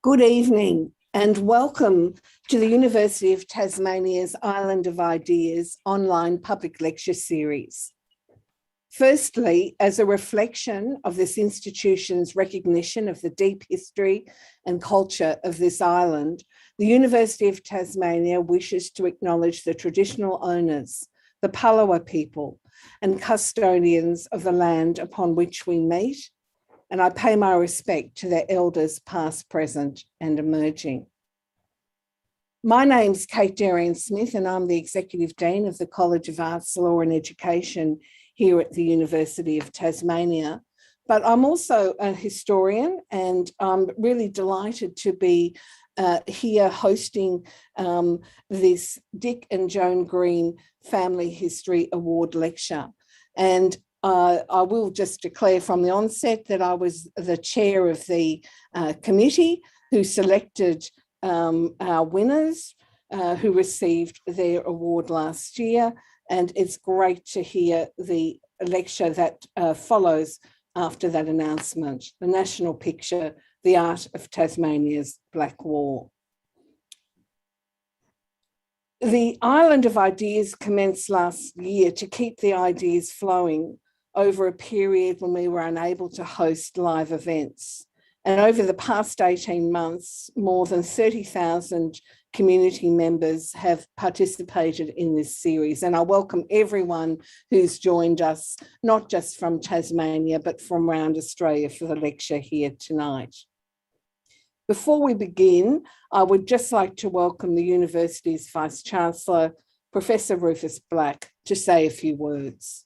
Good evening and welcome to the University of Tasmania's Island of Ideas online public lecture series. Firstly, as a reflection of this institution's recognition of the deep history and culture of this island, the University of Tasmania wishes to acknowledge the traditional owners, the Palawa people, and custodians of the land upon which we meet, and I pay my respect to their elders past, present and emerging. My name's Kate Darian-Smith and I'm the Executive Dean of the College of Arts, Law and Education here at the University of Tasmania. But I'm also a historian and I'm really delighted to be here hosting this Dick and Joan Green Family History Award Lecture. And I will just declare from the onset that I was the chair of the committee who selected our winners who received their award last year. And it's great to hear the lecture that follows after that announcement, The National Picture, The Art of Tasmania's Black War. The Island of Ideas commenced last year to keep the ideas flowing over a period when we were unable to host live events. And over the past 18 months, more than 30,000 community members have participated in this series. And I welcome everyone who's joined us, not just from Tasmania, but from around Australia for the lecture here tonight. Before we begin, I would just like to welcome the University's Vice-Chancellor, Professor Rufus Black, to say a few words.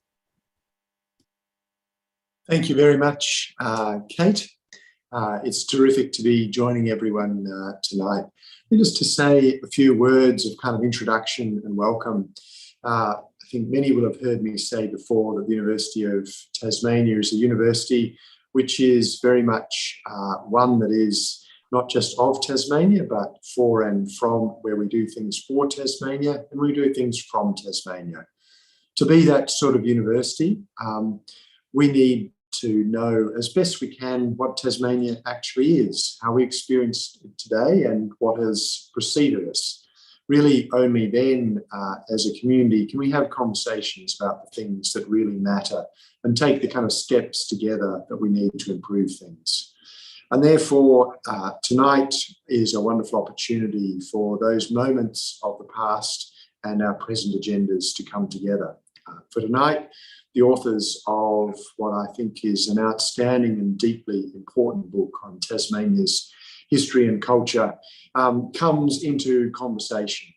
Thank you very much, Kate. It's terrific to be joining everyone tonight. Just to say a few words of kind of introduction and welcome. I think many will have heard me say before that the University of Tasmania is a university which is very much one that is not just of Tasmania, but for and from where we do things for Tasmania and we do things from Tasmania. To be that sort of university, we need to know as best we can what Tasmania actually is, how we experience it today and what has preceded us. Really only then as a community can we have conversations about the things that really matter and take the kind of steps together that we need to improve things. And therefore tonight is a wonderful opportunity for those moments of the past and our present agendas to come together. For tonight, the authors of what I think is an outstanding and deeply important book on Tasmania's history and culture comes into conversation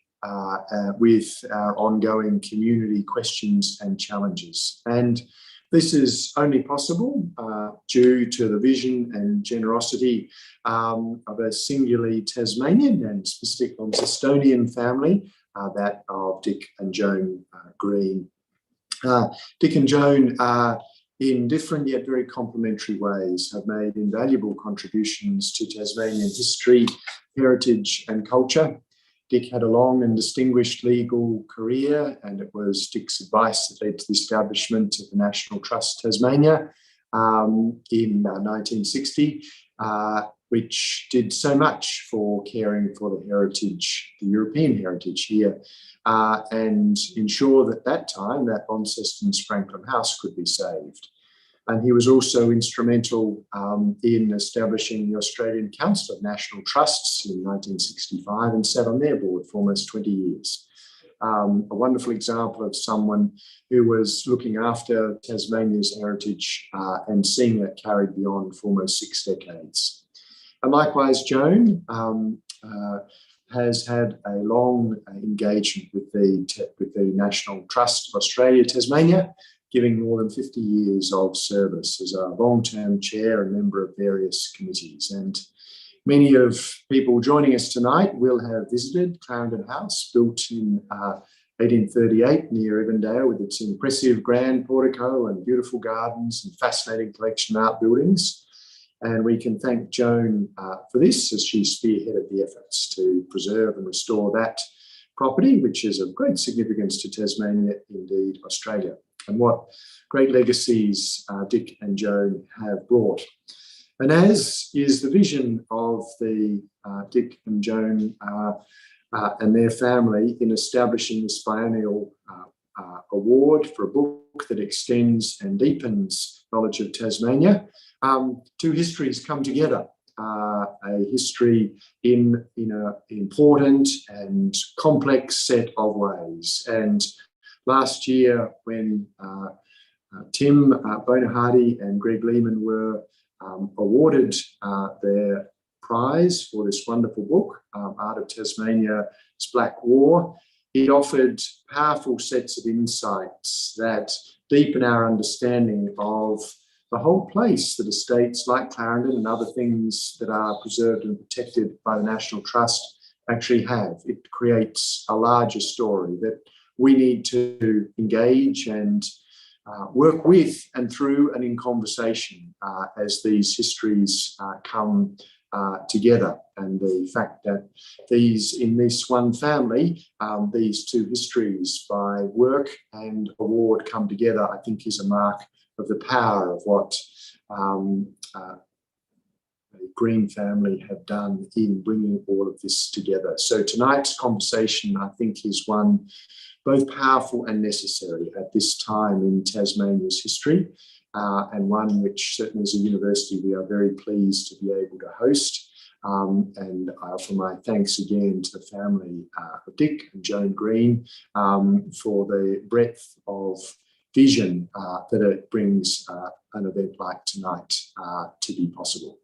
with our ongoing community questions and challenges. And this is only possible due to the vision and generosity of a singularly Tasmanian and specific Launcestonian family, that of Dick and Joan Green. Dick and Joan, in different yet very complementary ways, have made invaluable contributions to Tasmanian history, heritage and culture. Dick had a long and distinguished legal career, and it was Dick's advice that led to the establishment of the National Trust Tasmania in 1960, which did so much for caring for the heritage, the European heritage here, and ensure that that time that Launceston's Franklin House could be saved. And he was also instrumental in establishing the Australian Council of National Trusts in 1965 and sat on their board for almost 20 years. A wonderful example of someone who was looking after Tasmania's heritage and seeing that carried beyond for almost 6 decades. And likewise, Joan has had a long engagement with the National Trust of Australia, Tasmania, giving more than 50 years of service as a long-term chair and member of various committees. And many of people joining us tonight will have visited Clarendon House, built in 1838 near Evandale, with its impressive grand portico and beautiful gardens and fascinating collection of outbuildings. And we can thank Joan for this, as she spearheaded the efforts to preserve and restore that property, which is of great significance to Tasmania, indeed Australia, and what great legacies Dick and Joan have brought. And as is the vision of the Dick and Joan and their family in establishing this biennial award for a book that extends and deepens knowledge of Tasmania, two histories come together. A history in an important and complex set of ways. And last year, when Tim Bonyhady and Greg Lehman were awarded their prize for this wonderful book, Art of Tasmania's Black War, it offered powerful sets of insights that deepen our understanding of the whole place that estates like Clarendon and other things that are preserved and protected by the National Trust actually have. It creates a larger story that we need to engage and work with and through and in conversation as these histories come together. And the fact that in this one family, these two histories by work and award come together, I think is a mark of the power of what the Green family have done in bringing all of this together. So tonight's conversation, I think, is one both powerful and necessary at this time in Tasmania's history, and one which certainly as a university we are very pleased to be able to host. And I offer my thanks again to the family of Dick and Joan Green for the breadth of vision that it brings an event like tonight to be possible.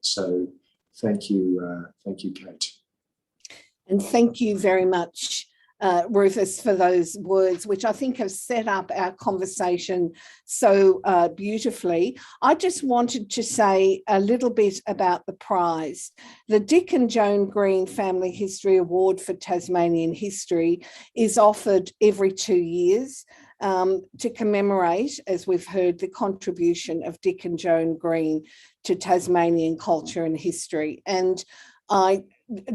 So thank you, Kate. And thank you very much, Rufus, for those words, which I think have set up our conversation so beautifully. I just wanted to say a little bit about the prize. The Dick and Joan Green Family History Award for Tasmanian History is offered every 2 years to commemorate, as we've heard, the contribution of Dick and Joan Green to Tasmanian culture and history. And I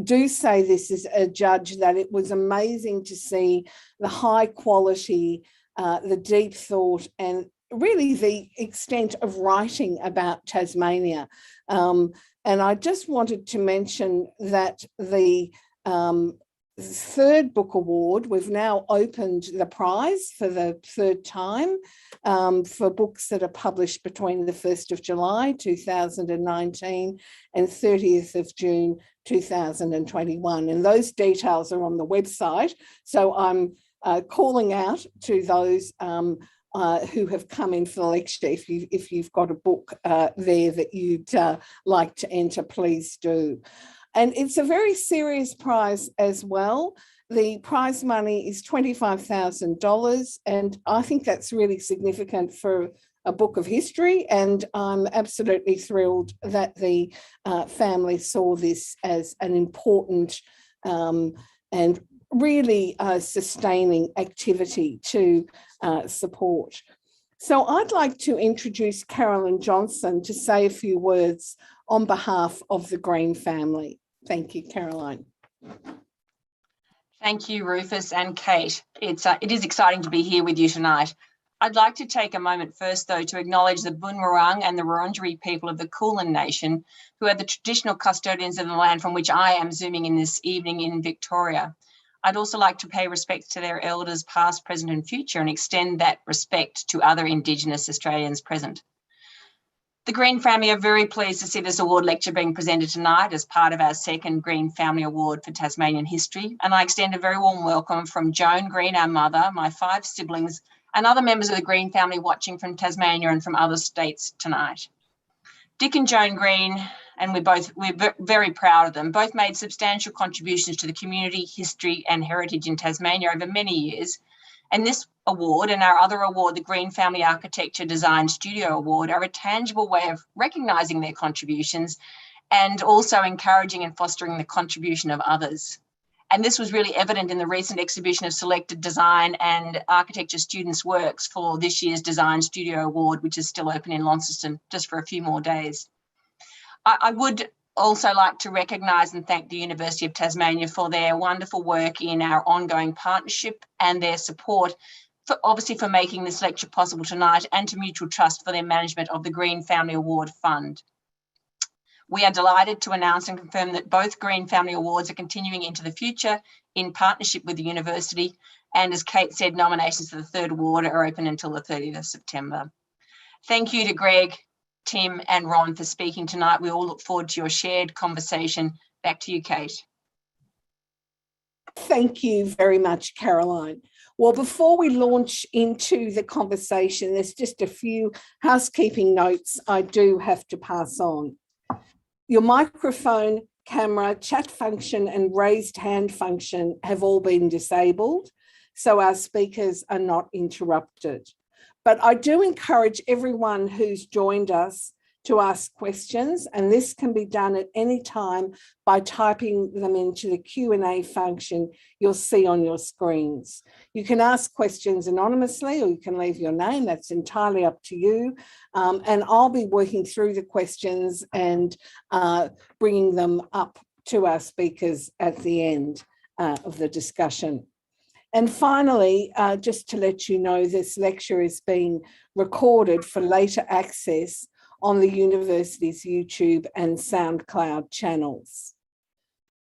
do say this as a judge that it was amazing to see the high quality, the deep thought, and really the extent of writing about Tasmania. And I just wanted to mention that the third book award, we've now opened the prize for the third time for books that are published between the 1st of July 2019 and 30th of June 2021. And those details are on the website. So I'm calling out to those who have come in for the lecture. If you've got a book there that you'd like to enter, please do. And it's a very serious prize as well. The prize money is $25,000, and I think that's really significant for a book of history. And I'm absolutely thrilled that the family saw this as an important and really sustaining activity to support. So I'd like to introduce Carolyn Johnson to say a few words on behalf of the Green family. Thank you, Caroline. Thank you, Rufus and Kate. It is exciting to be here with you tonight. I'd like to take a moment first, though, to acknowledge the Bonyhady and the Wurundjeri people of the Kulin Nation, who are the traditional custodians of the land from which I am zooming in this evening in Victoria. I'd also like to pay respect to their elders past, present and future, and extend that respect to other Indigenous Australians present. The Green family are very pleased to see this award lecture being presented tonight as part of our second Green Family Award for Tasmanian History. And I extend a very warm welcome from Joan Green, our mother, my 5 siblings, and other members of the Green family watching from Tasmania and from other states tonight. Dick and Joan Green, and we're very proud of them, both made substantial contributions to the community, history and heritage in Tasmania over many years. And this award and our other award, the Green Family Architecture Design Studio Award, are a tangible way of recognising their contributions and also encouraging and fostering the contribution of others. And this was really evident in the recent exhibition of selected design and architecture students' works for this year's Design Studio Award, which is still open in Launceston just for a few more days. I would also like to recognise and thank the University of Tasmania for their wonderful work in our ongoing partnership and their support, obviously for making this lecture possible tonight, and to Mutual Trust for their management of the Green Family Award Fund. We are delighted to announce and confirm that both Green Family Awards are continuing into the future in partnership with the university. And as Kate said, nominations for the third award are open until the 30th of September. Thank you to Greg, Tim and Ron for speaking tonight. We all look forward to your shared conversation. Back to you, Kate. Thank you very much, Caroline. Well, before we launch into the conversation, there's just a few housekeeping notes I do have to pass on. Your microphone, camera, chat function and raised hand function have all been disabled, so our speakers are not interrupted. But I do encourage everyone who's joined us to ask questions, and this can be done at any time by typing them into the Q&A function you'll see on your screens. You can ask questions anonymously, or you can leave your name. That's entirely up to you. And I'll be working through the questions and bringing them up to our speakers at the end of the discussion. And finally, just to let you know, this lecture is being recorded for later access on the university's YouTube and SoundCloud channels.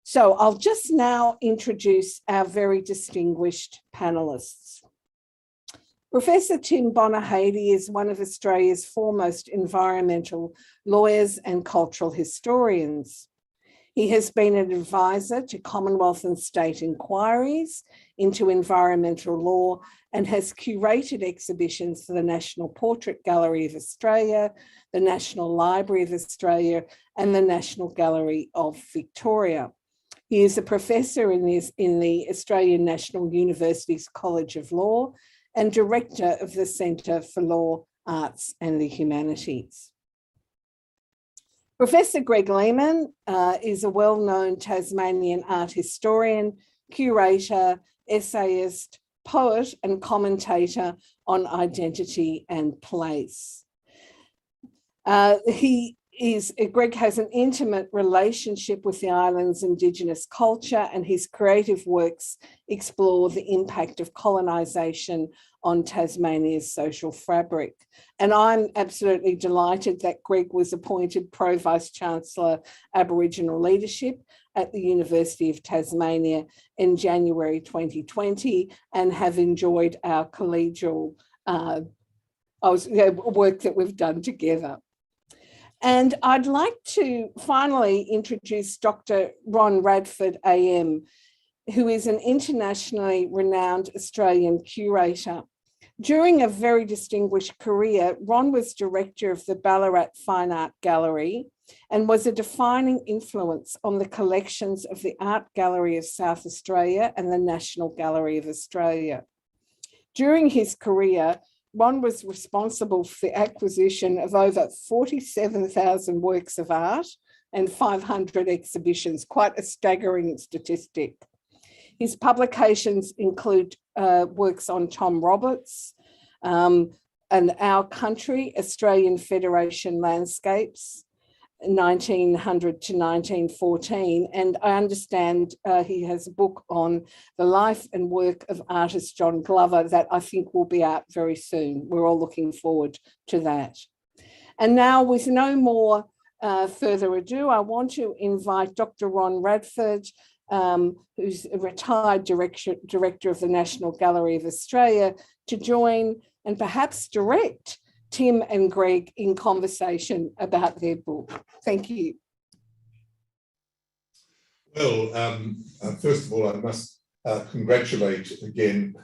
So I'll just now introduce our very distinguished panelists. Professor Tim Bonyhady is one of Australia's foremost environmental lawyers and cultural historians. He has been an advisor to Commonwealth and state inquiries into environmental law and has curated exhibitions for the National Portrait Gallery of Australia, the National Library of Australia, and the National Gallery of Victoria. He is a professor in the Australian National University's College of Law and director of the Centre for Law, Arts and the Humanities. Professor Greg Lehman is a well-known Tasmanian art historian, curator, essayist, poet and commentator on identity and place. Greg has an intimate relationship with the island's Indigenous culture, and his creative works explore the impact of colonisation on Tasmania's social fabric. And I'm absolutely delighted that Greg was appointed Pro-Vice Chancellor Aboriginal Leadership at the University of Tasmania in January 2020, and have enjoyed our collegial work that we've done together. And I'd like to finally introduce Dr. Ron Radford AM, who is an internationally renowned Australian curator. During a very distinguished career, Ron was director of the Ballarat Fine Art Gallery and was a defining influence on the collections of the Art Gallery of South Australia and the National Gallery of Australia. During his career, Ron was responsible for the acquisition of over 47,000 works of art and 500 exhibitions, quite a staggering statistic. His publications include works on Tom Roberts and Our Country, Australian Federation Landscapes, 1900 to 1914. And I understand he has a book on the life and work of artist John Glover that I think will be out very soon. We're all looking forward to that. And now, with no more further ado, I want to invite Dr. Ron Radford, who's a retired director of the National Gallery of Australia, to join and perhaps direct Tim and Greg in conversation about their book. Thank you. Well, first of all, I must congratulate again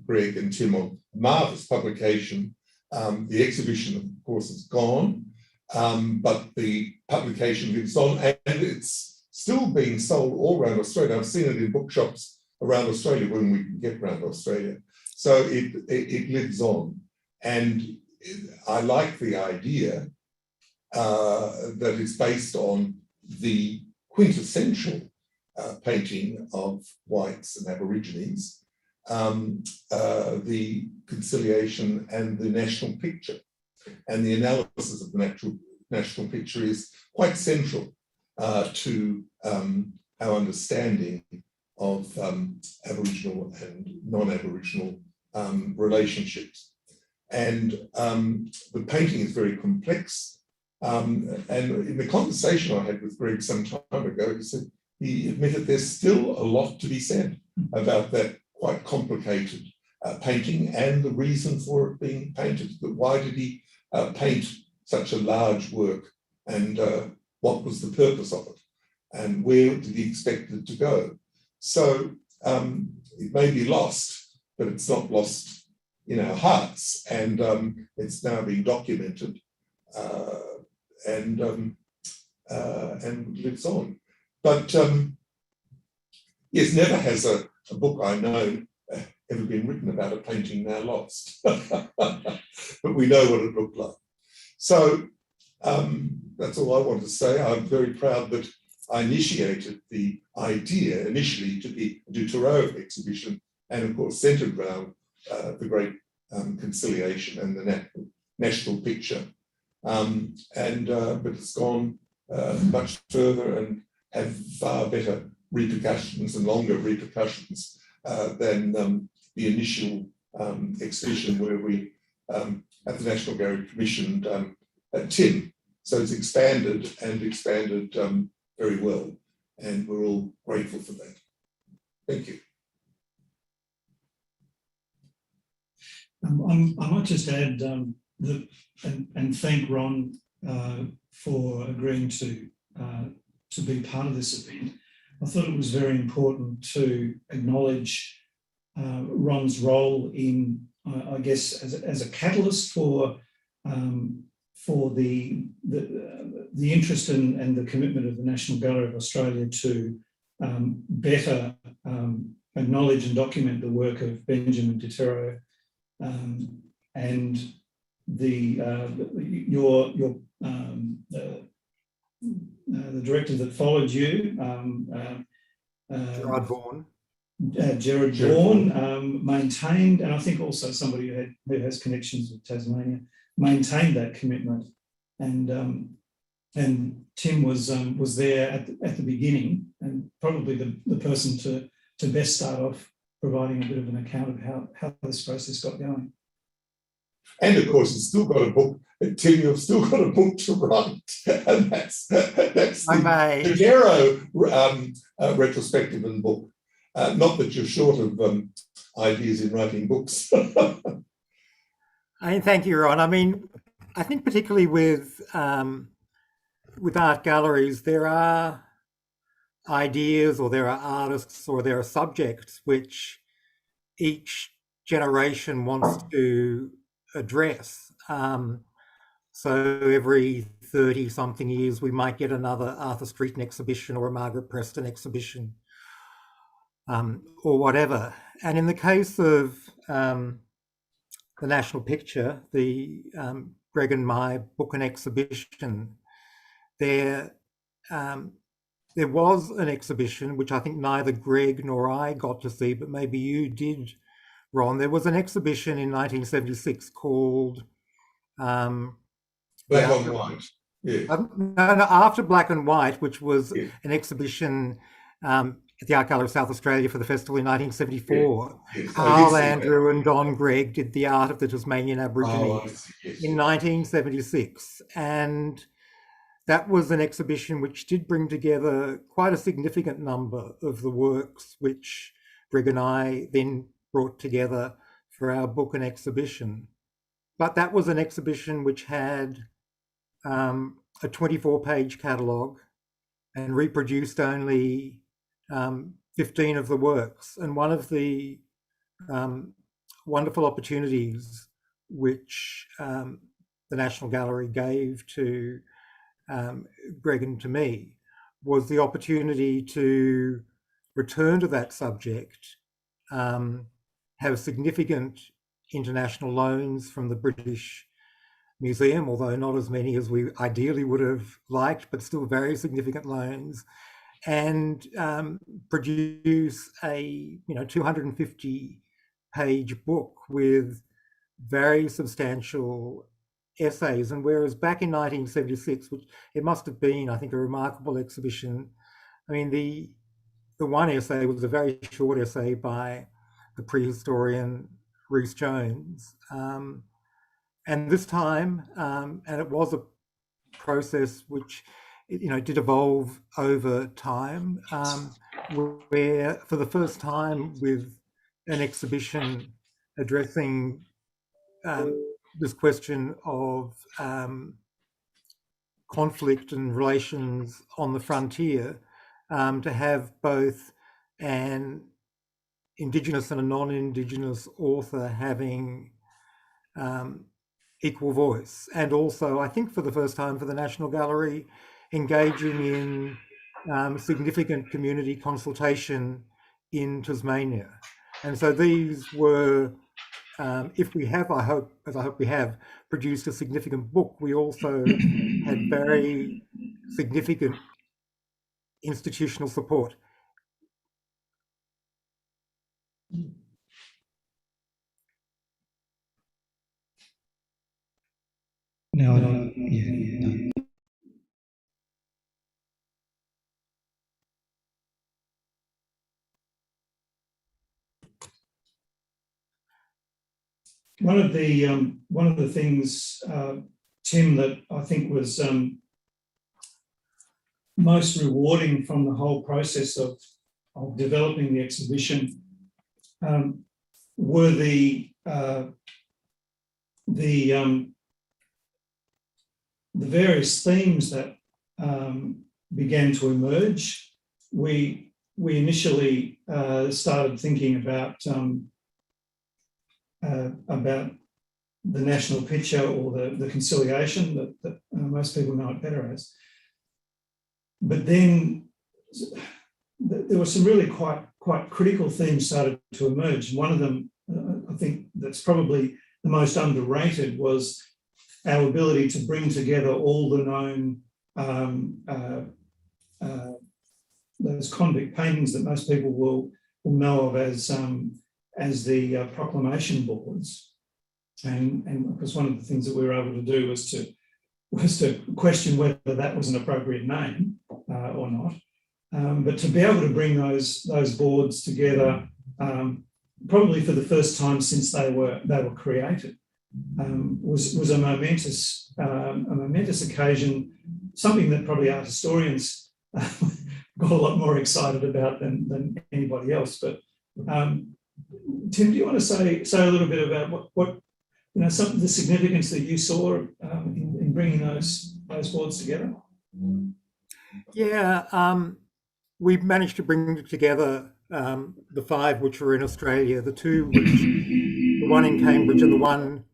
Greg and Tim on a marvellous publication. The exhibition, of course, is gone, but the publication lives on, and it's still being sold all around Australia. I've seen it in bookshops around Australia when we can get around Australia. So it lives on. And I like the idea that it's based on the quintessential painting of whites and Aborigines, the conciliation and the national picture. And the analysis of the national picture is quite central to our understanding of Aboriginal and non-Aboriginal relationships. And the painting is very complex. And in the conversation I had with Greg some time ago, he admitted there's still a lot to be said about that quite complicated painting and the reason for it being painted. But why did he paint such a large work, and what was the purpose of it, and where did he expect it to go? So it may be lost, but it's not lost in our hearts, and it's now being documented and lives on. But yes, never has a book I know ever been written about a painting now lost, but we know what it looked like. So that's all I want to say. I'm very proud that I initiated the idea initially to be a Deutero exhibition, and of course centred around the great conciliation and the national picture. But it's gone much further and have far better repercussions and longer repercussions than the initial exhibition where we at the National Gallery commissioned Tim. So it's expanded very well, and we're all grateful for that. Thank you. I might just add and thank Ron for agreeing to be part of this event. I thought it was very important to acknowledge Ron's role in, I guess, as a catalyst for the interest and the commitment of the National Gallery of Australia to better acknowledge and document the work of Benjamin Deutero, and the director that followed you, Gerard Vaughan, maintained, and I think also somebody who has connections with Tasmania, maintained that commitment, and Tim was there at the beginning, and probably the person to best start off providing a bit of an account of how this process got going. And of course, you've still got a book, Tim, you've still got a book to write, and that's the Deutero retrospective and book. Not that you're short of ideas in writing books. Thank you, Ron. I mean, I think particularly with art galleries, there are ideas, or there are artists, or there are subjects which each generation wants to address. So every 30-something years, we might get another Arthur Streeton exhibition or a Margaret Preston exhibition, or whatever. And in the case of the National Picture, the Greg and my book and exhibition, there was an exhibition which I think neither Greg nor I got to see, but maybe you did, Ron. There was an exhibition in 1976 called Black on White. Yeah. No, after Black and White, which was an exhibition at the Art Gallery of South Australia for the festival in 1974. Yes. Carl Andrew and Don Gregg did the art of the Tasmanian Aborigines in 1976. And that was an exhibition which did bring together quite a significant number of the works which Greg and I then brought together for our book and exhibition. But that was an exhibition which had a 24-page catalogue and reproduced only 15 of the works. And one of the wonderful opportunities which the National Gallery gave to Greg and to me was the opportunity to return to that subject, have significant international loans from the British Museum, although not as many as we ideally would have liked, but still very significant loans, and produce a 250-page book with very substantial essays. And whereas back in 1976, which it must have been, I think, a remarkable exhibition, I mean, the one essay was a very short essay by the prehistorian Rhys Jones. And this time, and it was process which, did evolve over time, where for the first time with an exhibition addressing this question of conflict and relations on the frontier, to have both an Indigenous and a non-Indigenous author having equal voice, and also, I think for the first time for the National Gallery, engaging in significant community consultation in Tasmania. And so these were, if we have, I hope we have, produced a significant book, we also had very significant institutional support. No, no. One of the things, Tim, that I think was most rewarding from the whole process of developing the exhibition were the various themes that began to emerge. We initially started thinking about the national picture, or the conciliation that most people know it better as. But then there were some really quite critical themes started to emerge. One of them, I think that's probably the most underrated, was our ability to bring together all the known those convict paintings that most people will know of as the proclamation boards. And of course, one of the things that we were able to do was to question whether that was an appropriate name or not. But to be able to bring those boards together, probably for the first time since they were created, was a momentous occasion. Something that probably art historians got a lot more excited about than anybody else. But Tim, do you want to say a little bit about what some of the significance that you saw in bringing those boards together? Yeah, we managed to bring together the 5 which were in Australia, the 2 the one in Cambridge and the one,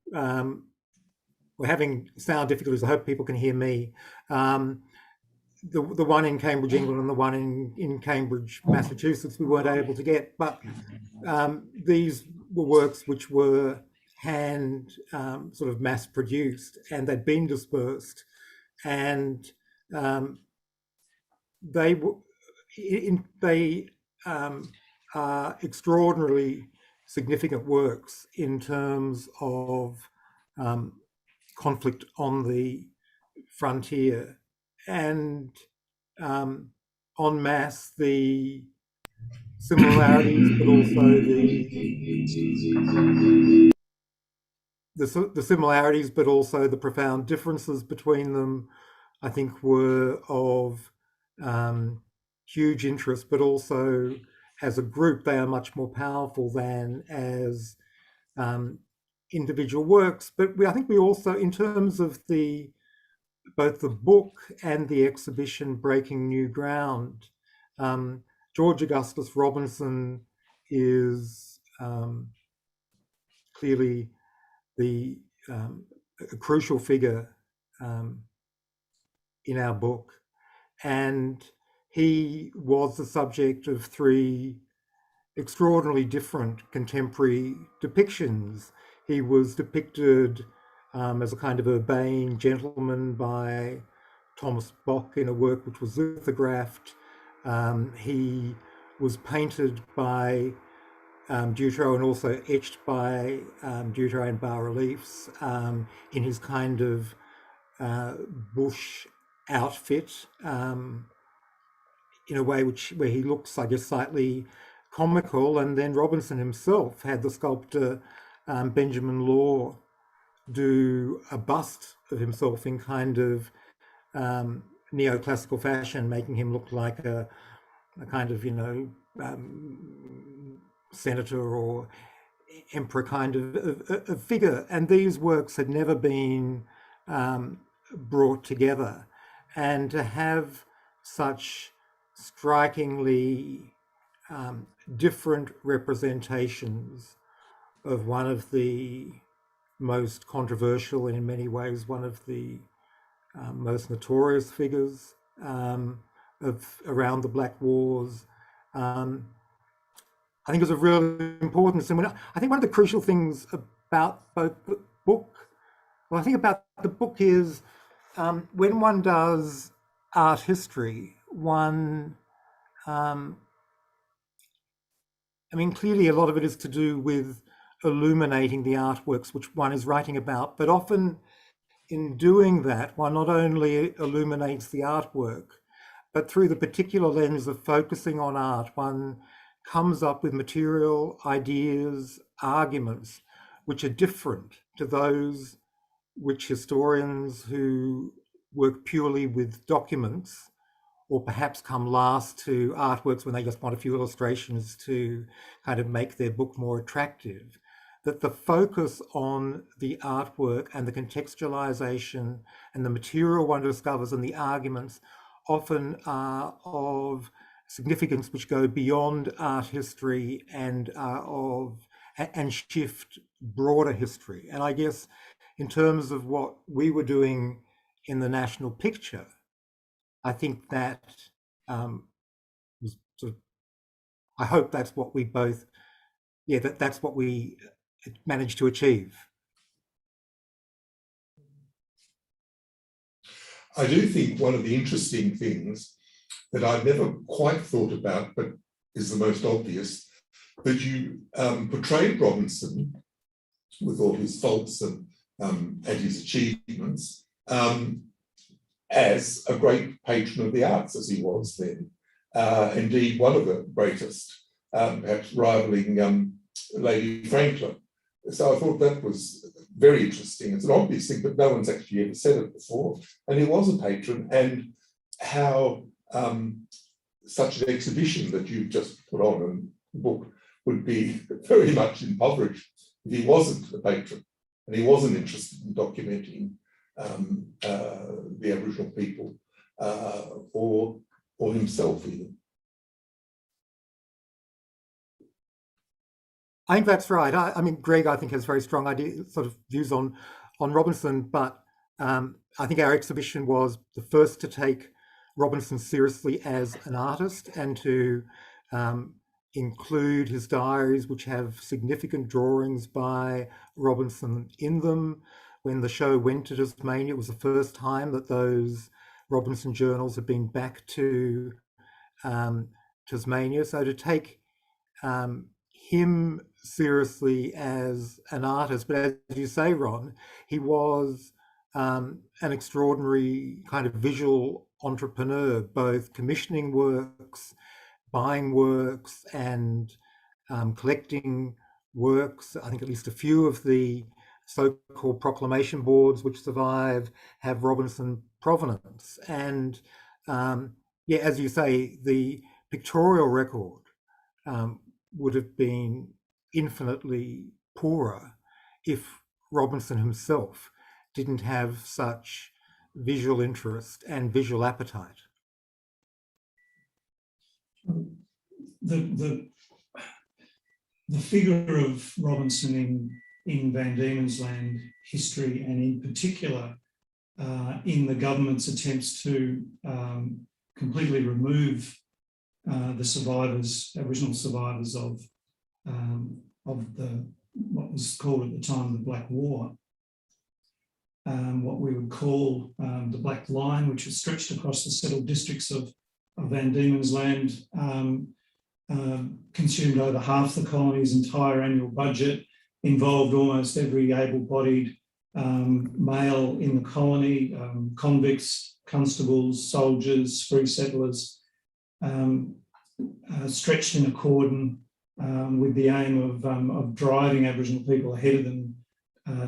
we're having sound difficulties, I hope people can hear me. The one in Cambridge, England, and the one in Cambridge, Massachusetts, we weren't able to get, but these were works which were hand sort of mass produced, and they'd been dispersed, and they are extraordinarily significant works in terms of conflict on the frontier, and en masse the similarities, but also the similarities, but also the profound differences between them, I think, were of huge interest, but also as a group, they are much more powerful than as individual works. But I think we also, in terms of both the book and the exhibition Breaking New Ground, George Augustus Robinson is clearly a crucial figure in our book, and he was the subject of 3 extraordinarily different contemporary depictions. He was depicted as a kind of urbane gentleman by Thomas Bock in a work which was lithographed. He was painted by Deutero and also etched by Deutero in bas-reliefs in his kind of bush outfit, in a way where he looks, I guess, slightly comical. And then Robinson himself had the sculptor Benjamin Law do a bust of himself in kind of neoclassical fashion, making him look like a kind of, senator or emperor kind of figure. And these works had never been brought together. And to have such strikingly different representations of one of the most controversial and in many ways one of the most notorious figures of around the Black Wars, I think it was of real importance. And I think one of the crucial things about both the book, well, I think about the book is when one does art history, one, clearly a lot of it is to do with illuminating the artworks which one is writing about, but often in doing that, one not only illuminates the artwork, but through the particular lens of focusing on art, one comes up with material, ideas, arguments, which are different to those which historians who work purely with documents, or perhaps come last to artworks when they just want a few illustrations to kind of make their book more attractive, that the focus on the artwork and the contextualization and the material one discovers and the arguments often are of significance which go beyond art history and shift broader history. And I guess in terms of what we were doing in the national picture, I think that was sort of, I hope that's what we both, that's what we managed to achieve. I do think one of the interesting things that I've never quite thought about, but is the most obvious, that you portrayed Robinson with all his faults and his achievements as a great patron of the arts, as he was then. Indeed, one of the greatest, perhaps rivaling Lady Franklin. So I thought that was very interesting. It's an obvious thing, but no one's actually ever said it before. And he was a patron, and how such an exhibition that you've just put on and the book would be very much impoverished if he wasn't a patron and he wasn't interested in documenting the Aboriginal people or himself even. I think that's right. I mean, Greg, I think, has very strong views on Robinson, but I think our exhibition was the first to take Robinson seriously as an artist and to include his diaries, which have significant drawings by Robinson in them. When the show went to Tasmania, it was the first time that those Robinson journals had been back to Tasmania. So to take him seriously as an artist, but as you say, Ron, he was an extraordinary kind of visual entrepreneur, both commissioning works, buying works, and collecting works. I think at least a few of the so-called proclamation boards which survive have Robinson provenance. And as you say, the pictorial record would have been infinitely poorer if Robinson himself didn't have such visual interest and visual appetite. The figure of Robinson in Van Diemen's Land history, and in particular in the government's attempts to completely remove the survivors, Aboriginal survivors of what was called at the time the Black War, what we would call the Black Line, which was stretched across the settled districts of Van Diemen's Land, consumed over half the colony's entire annual budget, involved almost every able-bodied male in the colony, convicts, constables, soldiers, free settlers, stretched in a cordon with the aim of driving Aboriginal people ahead of them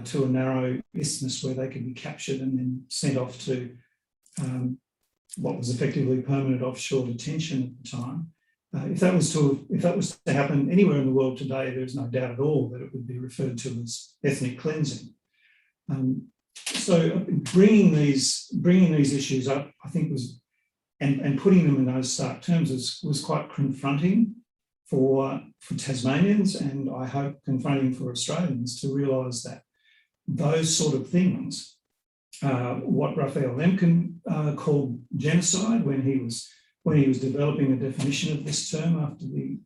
to a narrow isthmus where they could be captured and then sent off to what was effectively permanent offshore detention at the time. If that was to happen anywhere in the world today, there's no doubt at all that it would be referred to as ethnic cleansing. So bringing these issues up, I think was, and putting them in those stark terms was quite confronting for Tasmanians, and I hope confronting for Australians to realise that those sort of things, what Raphael Lemkin called genocide when he was developing a definition of this term after the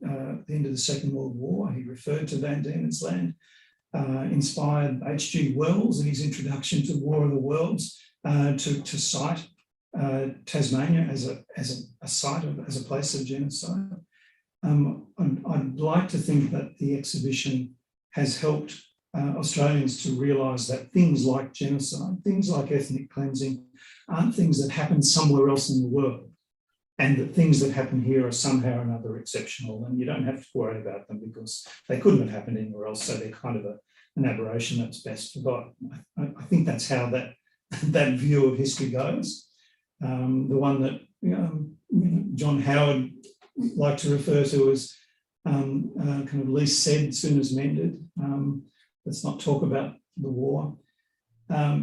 end of the Second World War, he referred to Van Diemen's Land, inspired H.G. Wells in his introduction to War of the Worlds to cite Tasmania as a site as a place of genocide. I'd like to think that the exhibition has helped Australians to realise that things like genocide, things like ethnic cleansing, aren't things that happen somewhere else in the world, and that things that happen here are somehow or another exceptional, and you don't have to worry about them because they couldn't have happened anywhere else, so they're kind of an aberration that's best forgotten. I think that's how that view of history goes. The one that John Howard liked to refer to as kind of least said, soon as mended. Let's not talk about the war. I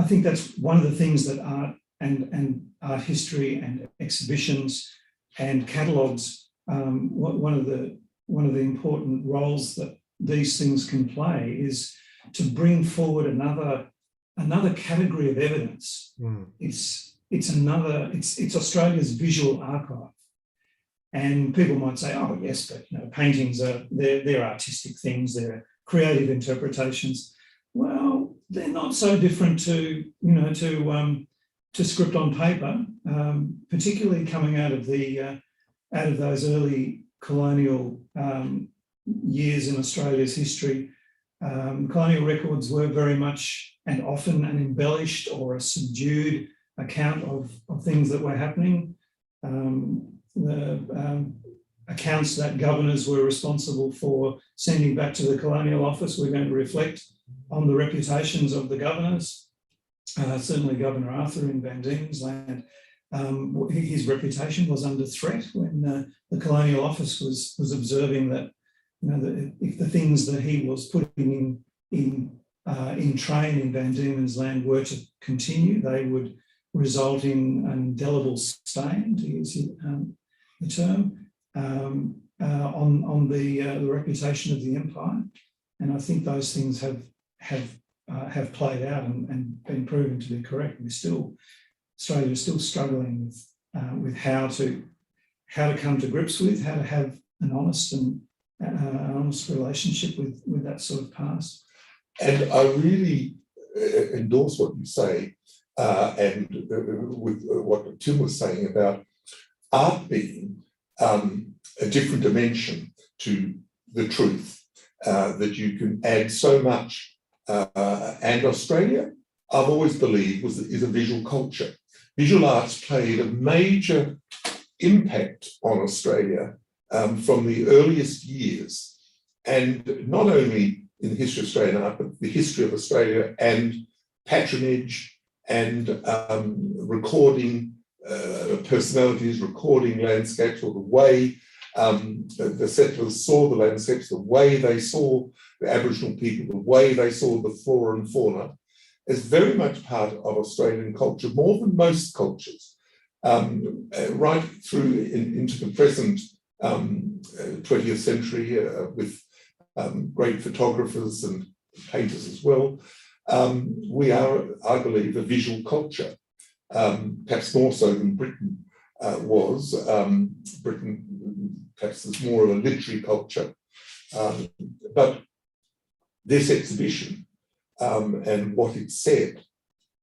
think that's one of the things that art and art history and exhibitions and catalogues, one of the important roles that these things can play is to bring forward another category of evidence. It's Australia's visual archive. And people might say, oh yes, but paintings they're artistic things, they're creative interpretations. Well, they're not so different to script on paper, particularly coming out of those early colonial years in Australia's history. Colonial records were very much and often an embellished or a subdued account of things that were happening. The accounts that governors were responsible for sending back to the Colonial Office were going to reflect on the reputations of the governors. Certainly Governor Arthur in Van Diemen's Land, his reputation was under threat when the Colonial Office was observing that if the things that he was putting in train in Van Diemen's Land were to continue, they would result in an indelible stain, to use the term, on the reputation of the empire. And I think those things have played out and been proven to be correct. Australia is still struggling with how to come to grips with, how to have an honest relationship with that sort of past. And I really endorse what you say, and with what Tim was saying about art being a different dimension to the truth, that you can add so much. And Australia, I've always believed, is a visual culture. Visual arts played a major impact on Australia from the earliest years, and not only in the history of Australian art, but the history of Australia and patronage and recording personalities, recording landscapes, or the way the settlers saw the landscapes, the way they saw the Aboriginal people, the way they saw the flora and fauna, is very much part of Australian culture, more than most cultures, right through into the present 20th century with great photographers and painters as well. We are, I believe, a visual culture, perhaps more so than Britain was. Britain perhaps is more of a literary culture. But this exhibition and what it said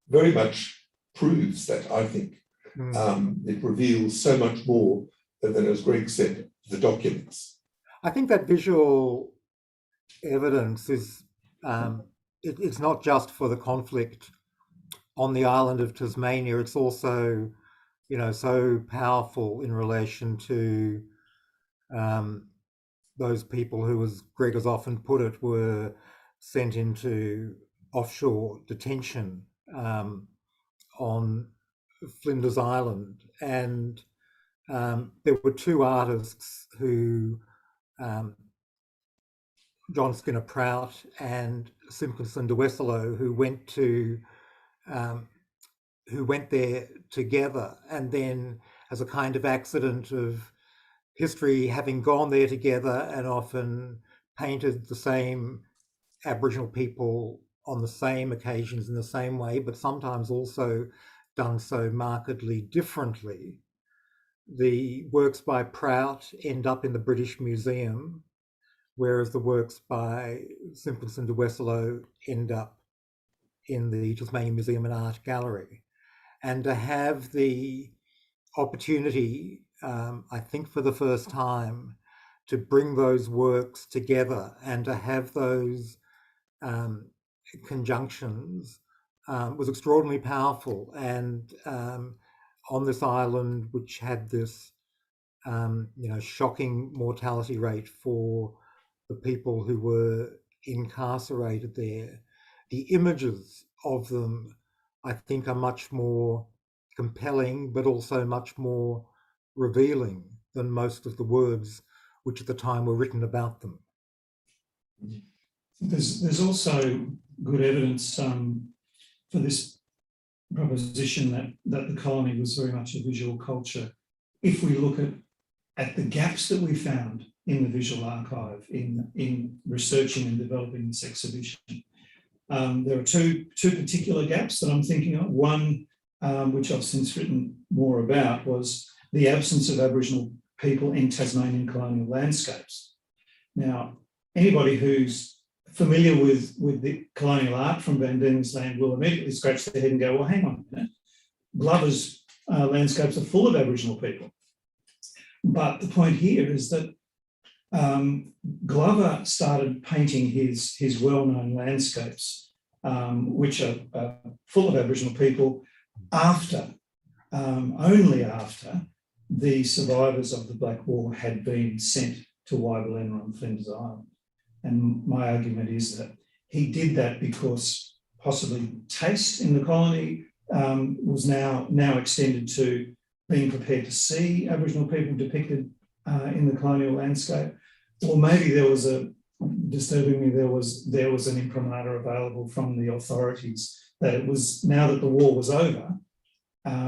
very much proves that, I think. It reveals so much more than, as Greg said, the documents. I think that visual evidence is, it's not just for the conflict on the island of Tasmania, it's also, so powerful in relation to those people who, as Greg has often put it, were sent into offshore detention on Flinders Island, and there were two artists who, John Skinner Prout and Simpkinson de Wesselo, who went there together, and then as a kind of accident of history, having gone there together and often painted the same Aboriginal people on the same occasions in the same way, but sometimes also done so markedly differently. The works by Prout end up in the British Museum, whereas the works by Simpkinson de Wesselo end up in the Tasmanian Museum and Art Gallery. And to have the opportunity, I think for the first time, to bring those works together and to have those conjunctions was extraordinarily powerful. And on this island, which had this shocking mortality rate for the people who were incarcerated there, the images of them, I think, are much more compelling, but also much more revealing than most of the words which at the time were written about them. There's also good evidence for this proposition that the colony was very much a visual culture. If we look at the gaps that we found in the visual archive in researching and developing this exhibition, there are two particular gaps that I'm thinking of. One, which I've since written more about, was the absence of Aboriginal people in Tasmanian colonial landscapes. Now, anybody who's familiar with the colonial art from Van Diemen's Land will immediately scratch their head and go, well, hang on a minute. Glover's landscapes are full of Aboriginal people. But the point here is that Glover started painting his well-known landscapes, which are full of Aboriginal people, only after the survivors of the Black War had been sent to Wyberlena on Flinders Island. And my argument is that he did that because possibly taste in the colony was now extended to being prepared to see Aboriginal people depicted in the colonial landscape, or maybe there was disturbingly there was an imprimatur available from the authorities that it was, now that the war was over,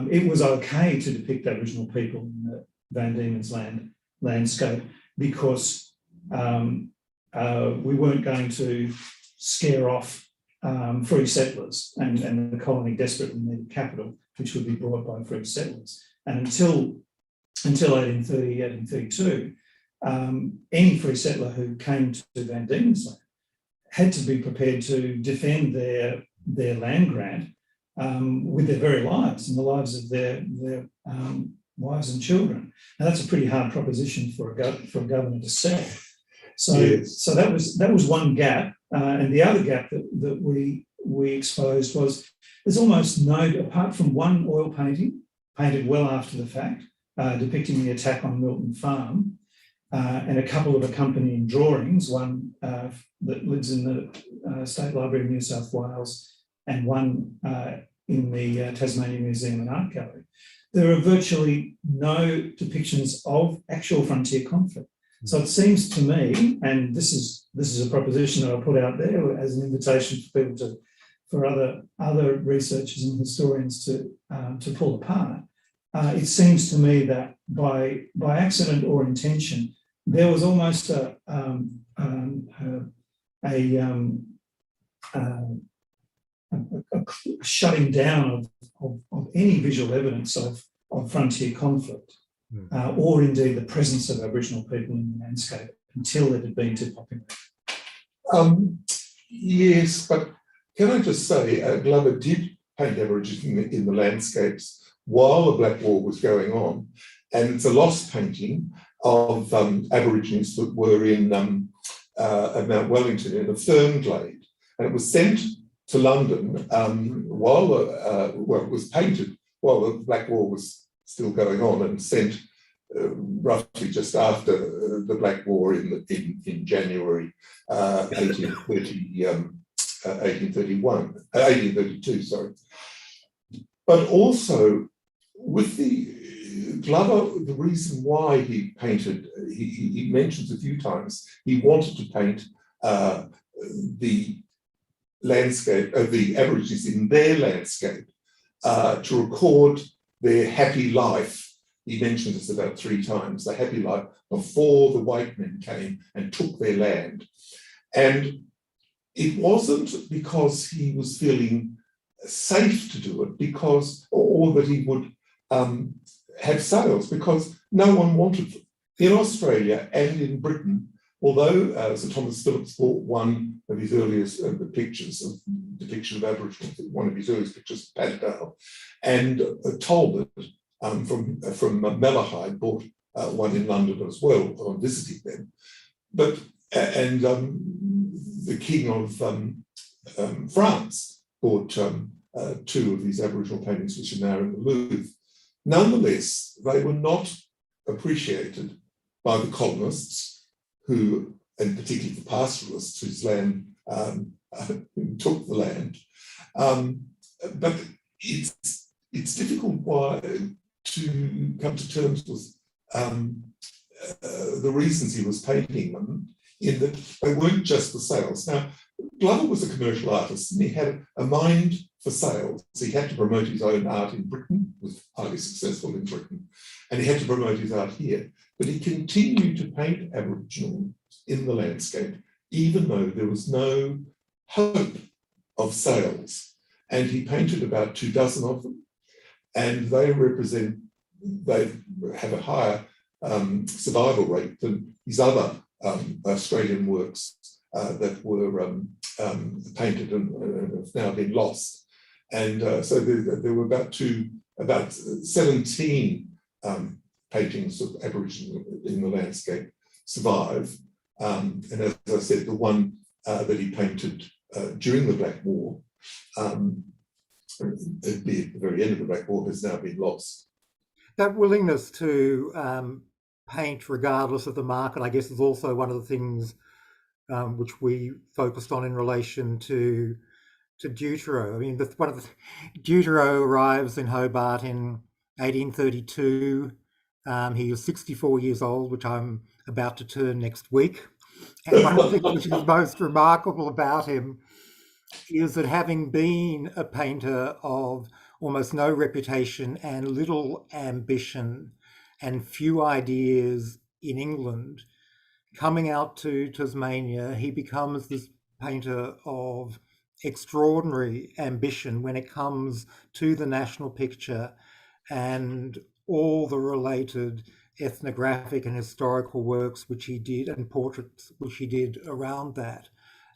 it was okay to depict Aboriginal people in the Van Diemen's Land landscape because we weren't going to scare off free settlers, and the colony desperately needed capital, which would be brought by free settlers. And until 1830, 1832, any free settler who came to Van Diemen's Land had to be prepared to defend their land grant with their very lives and the lives of their wives and children. Now that's a pretty hard proposition for a governor to sell. So, yes. So that was one gap, and the other gap that we exposed was there's almost no, apart from one oil painting painted well after the fact, depicting the attack on Milton Farm, and a couple of accompanying drawings, one that lives in the State Library of New South Wales and one in the Tasmanian Museum and Art Gallery. There are virtually no depictions of actual frontier conflict. So it seems to me, and this is a proposition that I put out there as an invitation for people for other researchers and historians to pull apart. It seems to me that by accident or intention, there was almost a shutting down of any visual evidence of frontier conflict, or indeed the presence of Aboriginal people in the landscape until it had been too popular. Yes, but can I just say, Glover did paint Aborigines in the landscapes while the Black War was going on, and it's a lost painting of Aborigines that were in at Mount Wellington in a fern glade, and it was sent to London while it was painted while the Black War was still going on, and sent roughly just after the Black War in January 1832. Sorry. but also with the Glover, the reason why he painted, he mentions a few times, he wanted to paint the landscape of the Aborigines in their landscape to record their happy life. He mentions this about 3 times, the happy life before the white men came and took their land. And it wasn't because he was feeling safe to do it, because, or that he would have sales, because no one wanted them. In Australia and in Britain, although Sir Thomas Phillips bought one of his earliest pictures of depiction of Aboriginals, one of his earliest pictures, Padderdale, and Talbot from Malahide bought one in London as well on visiting them. But and the King of France bought 2 of these Aboriginal paintings, which are now in the Louvre. Nonetheless, they were not appreciated by the colonists, who, and particularly the pastoralists whose land took the land. But it's difficult to come to terms with the reasons he was painting them, in that they weren't just for sales. Now, Glover was a commercial artist, and he had a mind for sales. He had to promote his own art in Britain, was highly successful in Britain, and he had to promote his art here. But he continued to paint Aboriginal in the landscape, even though there was no hope of sales. And he painted about 24 of them, and they have a higher survival rate than his other Australian works that were painted and have now been lost. And so there were about 17 paintings of Aboriginal in the landscape survive. And as I said, the one that he painted during the Black War, at the very end of the Black War, has now been lost. That willingness to paint regardless of the market, I guess, is also one of the things which we focused on in relation to Deutero. I mean, Deutero arrives in Hobart in 1832. He was 64 years old, which I'm about to turn next week. And one of the things which is most remarkable about him is that, having been a painter of almost no reputation and little ambition and few ideas in England, coming out to Tasmania, he becomes this painter of extraordinary ambition when it comes to the national picture and all the related ethnographic and historical works which he did, and portraits which he did around that.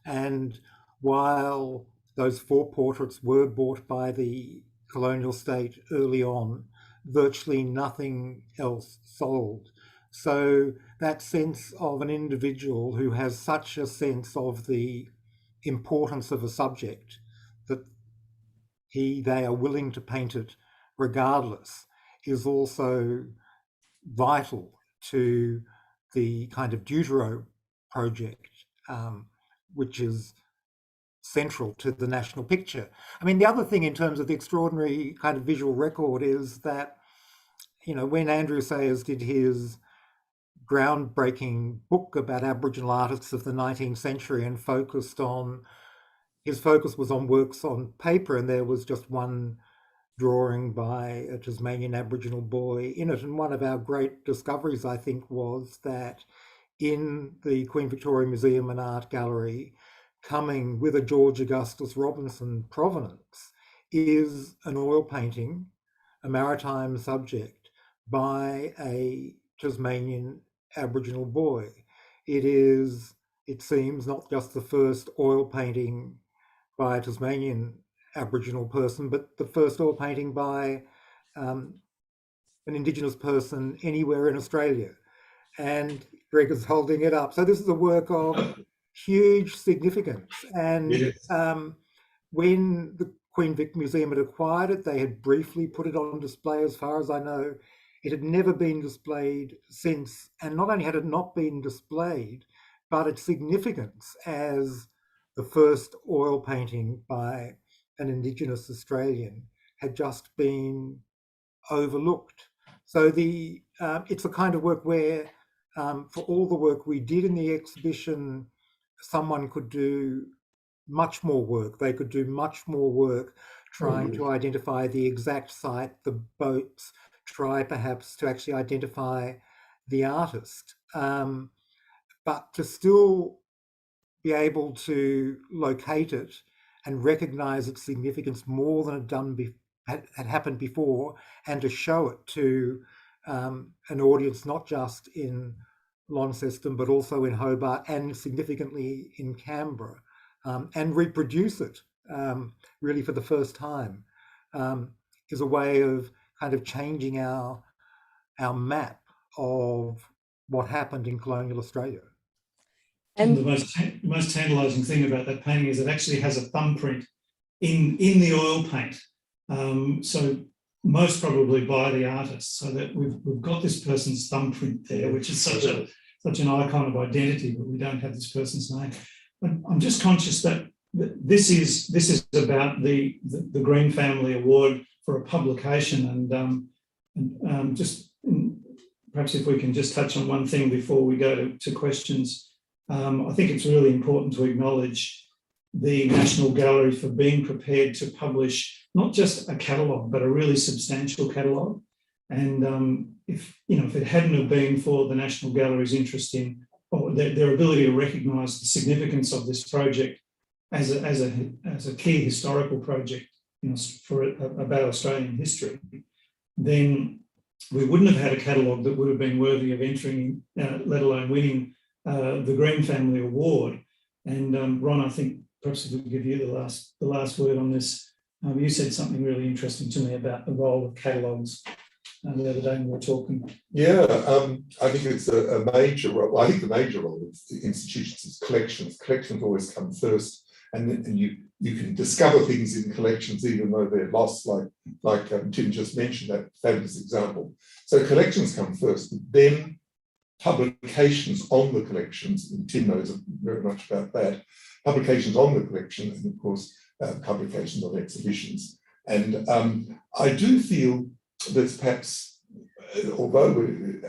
And while those 4 portraits were bought by the colonial state early on, virtually nothing else sold. So that sense of an individual who has such a sense of the importance of a subject that they are willing to paint it regardless is also vital to the kind of Deutero project, which is central to the national picture. I mean, the other thing in terms of the extraordinary kind of visual record is that, you know, when Andrew Sayers did his groundbreaking book about Aboriginal artists of the 19th century and his focus was on works on paper, and there was just one drawing by a Tasmanian Aboriginal boy in it. And one of our great discoveries, I think, was that in the Queen Victoria Museum and Art Gallery, coming with a George Augustus Robinson provenance, is an oil painting, a maritime subject, by a Tasmanian Aboriginal boy. It is, it seems, not just the first oil painting by a Tasmanian Aboriginal person, but the first oil painting by an Indigenous person anywhere in Australia. And Greg is holding it up. So this is a work of huge significance. And Yes. When the Queen Vic Museum had acquired it, they had briefly put it on display. As far as I know, it had never been displayed since. And not only had it not been displayed, but its significance as the first oil painting by an Indigenous Australian had just been overlooked. So it's a kind of work where, for all the work we did in the exhibition, someone could do much more work. They could do much more work trying to identify the exact site, the boats, try perhaps to actually identify the artist, but to still be able to locate it and recognise its significance more than had happened before, and to show it to an audience not just in Launceston but also in Hobart and significantly in Canberra, and reproduce it really for the first time, is a way of kind of changing our map of what happened in colonial Australia. And the most tantalising thing about that painting is it actually has a thumbprint in the oil paint. So most probably by the artist, so that we've got this person's thumbprint there, which is such an icon of identity, but we don't have this person's name. But I'm just conscious that this is about the Green Family Award for a publication, and just perhaps if we can just touch on one thing before we go to questions. I think it's really important to acknowledge the National Gallery for being prepared to publish not just a catalogue, but a really substantial catalogue. And if it hadn't have been for the National Gallery's interest in, or their ability to recognise the significance of this project as a key historical project, about Australian history, then we wouldn't have had a catalogue that would have been worthy of entering, let alone winning the Green Family Award. And Ron, I think perhaps if we could give you the last word on this. You said something really interesting to me about the role of catalogues the other day when we were talking. Yeah, I think it's a major role. I think the major role of the institutions is collections. Collections always come first, and you can discover things in collections even though they're lost, like Tim just mentioned, that fabulous example. So collections come first, then publications on the collections, and Tim knows very much about that, publications on the collection, and of course, publications on exhibitions. And I do feel that perhaps, although we're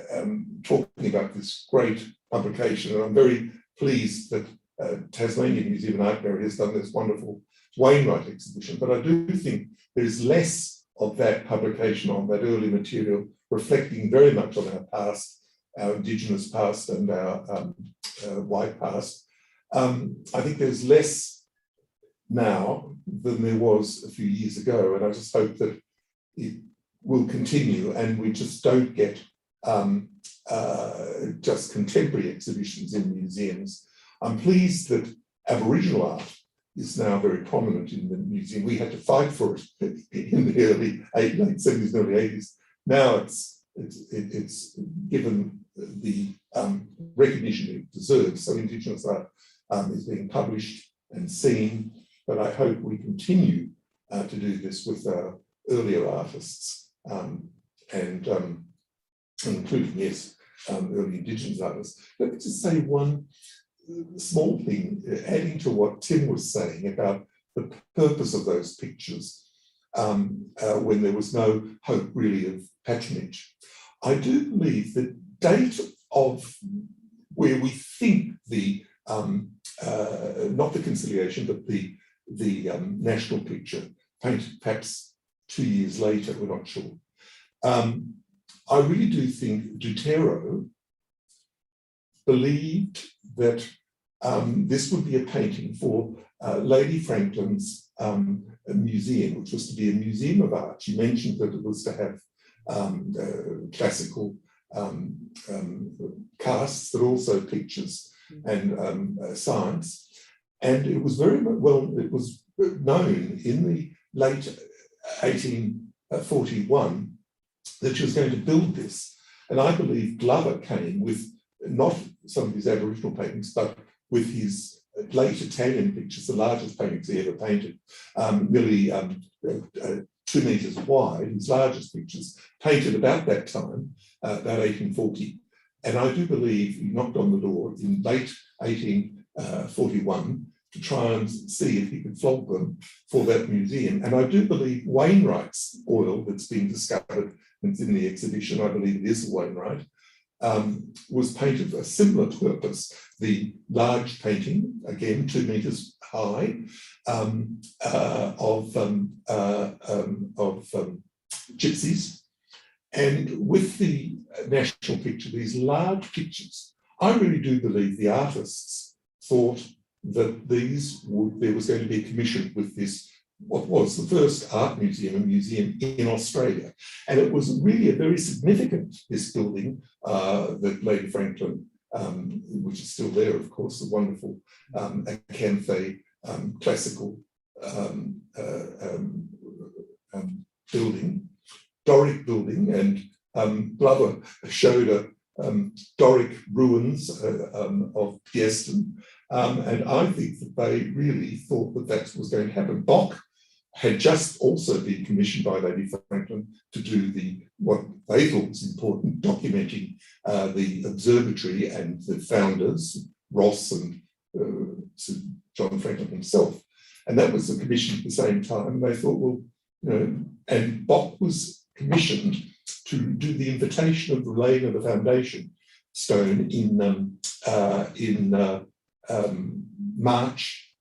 talking about this great publication, and I'm very pleased that Tasmanian Museum and Art Gallery has done this wonderful Wainwright exhibition, but I do think there's less of that publication on that early material reflecting very much on our past, our Indigenous past and our white past. I think there's less now than there was a few years ago, and I just hope that it will continue and we just don't get just contemporary exhibitions in museums. I'm pleased that Aboriginal art is now very prominent in the museum. We had to fight for it in the late 70s and early 80s. Now it's given the recognition it deserves. So Indigenous art is being published and seen, but I hope we continue to do this with our earlier artists and including, yes, early Indigenous artists. Let me just say one small thing, adding to what Tim was saying about the purpose of those pictures when there was no hope really of patronage. I do believe that date of where we think the not the conciliation, but the national picture, painted perhaps 2 years later, we're not sure. I really do think Deutero believed that this would be a painting for Lady Franklin's museum, which was to be a museum of art. She mentioned that it was to have classical casts, but also pictures and science. And it was very well, it was known in the late 1841 that she was going to build this. And I believe Glover came with not some of his Aboriginal paintings, but with his late Italian pictures, the largest paintings he ever painted, nearly 2 meters wide, his largest pictures, painted about that time, about 1840. And I do believe he knocked on the door in late 1841 to try and see if he could flog them for that museum. And I do believe Wainwright's oil that's been discovered and it's in the exhibition, I believe it is Wainwright, was painted for a similar purpose. The large painting, again 2 meters high, of gypsies, and with the national picture, these large pictures. I really do believe the artists thought that there was going to be a commission with this, what was the first art museum, a museum in Australia. And it was really a very significant, this building that Lady Franklin, which is still there, of course, the wonderful Acanthe classical building, Doric building, and Glover showed a Doric ruins of Pieston. And I think that they really thought that that was going to happen. Bock had just also been commissioned by Lady Franklin to do what they thought was important, documenting the observatory and the founders, Ross and Sir John Franklin himself. And that was the commission at the same time. They thought, well, and Bock was commissioned to do the invitation of the laying of the foundation stone in March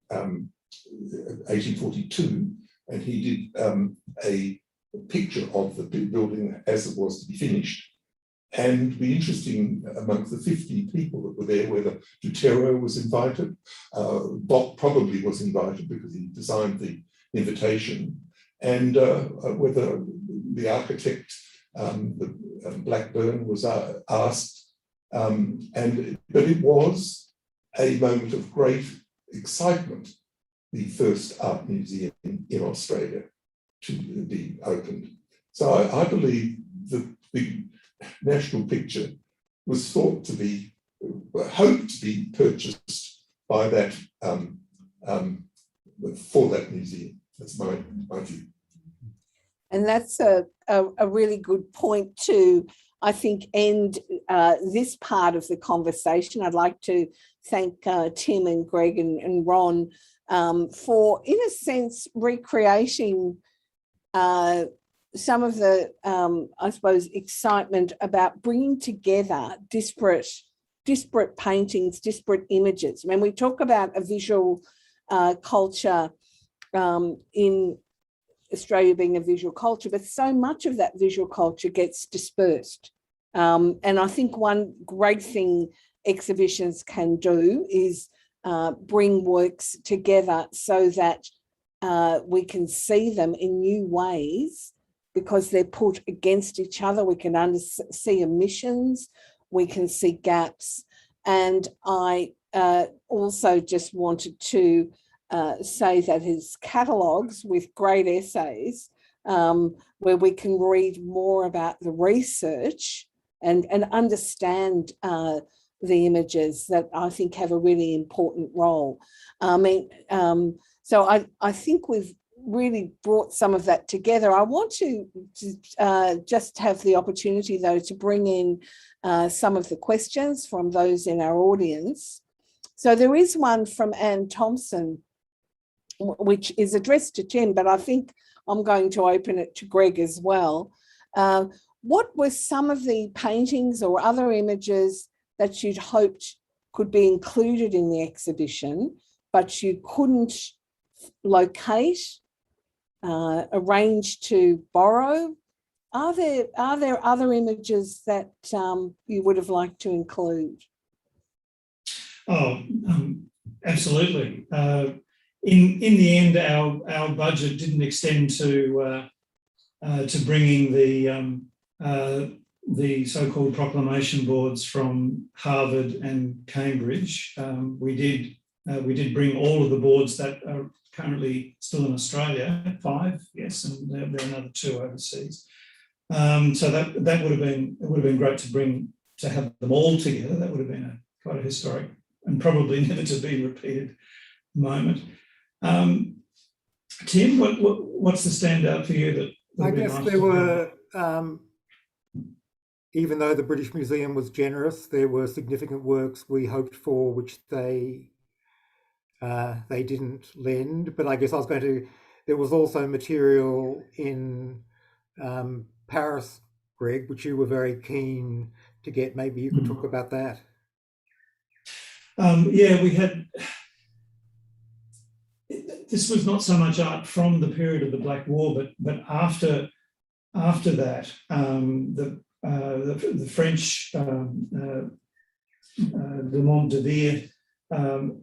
1842, and he did a picture of the building as it was to be finished. And the interesting, amongst the 50 people that were there, whether Deutero was invited, Bock probably was invited because he designed the invitation, and whether the architect, Blackburn, was asked, but it was a moment of great excitement, the first art museum in Australia to be opened. So I believe that the national picture was thought to be, hoped to be purchased by that, for that museum. That's my view. And that's a really good point to, I think, end this part of the conversation. I'd like to thank Tim and Greg and Ron for, in a sense, recreating some of the, I suppose, excitement about bringing together disparate paintings, disparate images. When we talk about a visual culture in Australia being a visual culture, but so much of that visual culture gets dispersed. And I think one great thing exhibitions can do is bring works together so that we can see them in new ways because they're put against each other. We can see omissions, we can see gaps. And I also just wanted to say that his catalogues with great essays where we can read more about the research and understand the images that I think have a really important role. So I think we've really brought some of that together. I want to just have the opportunity, though, to bring in some of the questions from those in our audience. So there is one from Anne Thompson, which is addressed to Tim, but I think I'm going to open it to Greg as well. What were some of the paintings or other images that you'd hoped could be included in the exhibition, but you couldn't locate, arrange to borrow? Are there other images that you would have liked to include? Oh, absolutely. In the end, our budget didn't extend to bringing the so-called proclamation boards from Harvard and Cambridge. We did bring all of the boards that are currently still in Australia, 5, yes, and there are another 2 overseas. So that would have been great to have them all together. That would have been quite a historic and probably never to be repeated moment. Tim, what's the standout for you? I guess there were, even though the British Museum was generous, there were significant works we hoped for which they they didn't lend, but I guess I was going to, there was also material in Paris, Greg, which you were very keen to get. Maybe you could talk about that. Yeah, we had, this was not so much art from the period of the Black War, but after that, the French de Montdidier